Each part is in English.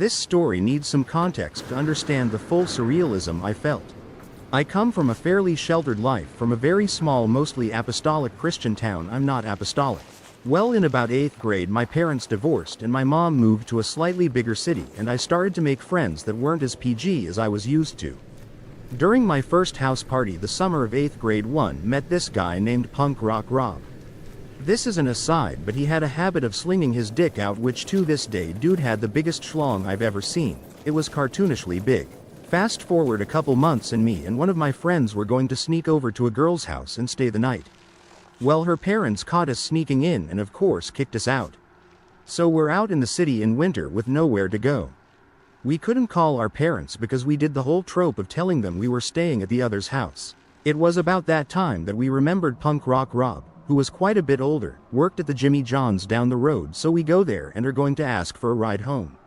This story needs some context to understand the full surrealism I felt. I come from a fairly sheltered life from a very small mostly apostolic Christian town. I'm not apostolic. Well, in about 8th grade my parents divorced and my mom moved to a slightly bigger city, and I started to make friends that weren't as PG as I was used to. During my first house party the summer of 8th grade, met this guy named Punk Rock Rob. This is an aside, but he had a habit of slinging his dick out, which to this day dude had the biggest schlong I've ever seen. It was cartoonishly big. Fast forward a couple months and me and one of my friends were going to sneak over to a girl's house and stay the night. Well, her parents caught us sneaking in and of course kicked us out. So we're out in the city in winter with nowhere to go. We couldn't call our parents because we did the whole trope of telling them we were staying at the other's house. It was about that time that we remembered Punk Rock Rob, who was quite a bit older, worked at the Jimmy John's down the road, so we go there and are going to ask for a ride home.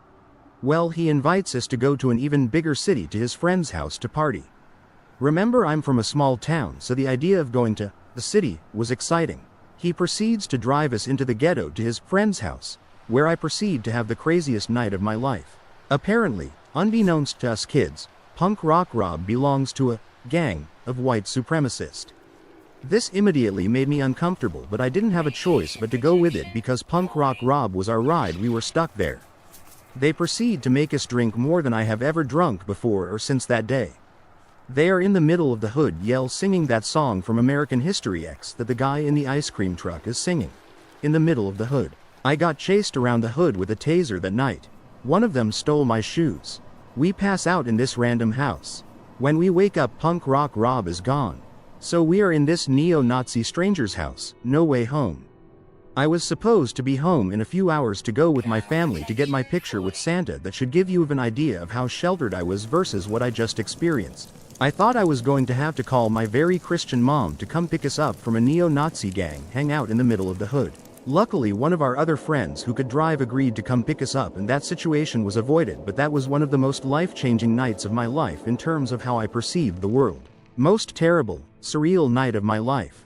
Well, he invites us to go to an even bigger city to his friend's house to party. Remember, I'm from a small town, so the idea of going to the city was exciting. He proceeds to drive us into the ghetto to his friend's house, where I proceed to have the craziest night of my life. Apparently, unbeknownst to us kids, Punk Rock Rob belongs to a gang of white supremacists. This immediately made me uncomfortable, but I didn't have a choice but to go with it because Punk Rock Rob was our ride. We were stuck there. They proceed to make us drink more than I have ever drunk before or since that day. They are in the middle of the hood yell singing that song from American History X that the guy in the ice cream truck is singing. In the middle of the hood. I got chased around the hood with a taser that night. One of them stole my shoes. We pass out in this random house. When we wake up, Punk Rock Rob is gone. So we are in this neo-Nazi stranger's house, no way home. I was supposed to be home in a few hours to go with my family to get my picture with Santa. That should give you an idea of how sheltered I was versus what I just experienced. I thought I was going to have to call my very Christian mom to come pick us up from a neo-Nazi gang hang out in the middle of the hood. Luckily, one of our other friends who could drive agreed to come pick us up and that situation was avoided, but that was one of the most life-changing nights of my life in terms of how I perceived the world. Most terrible, surreal night of my life.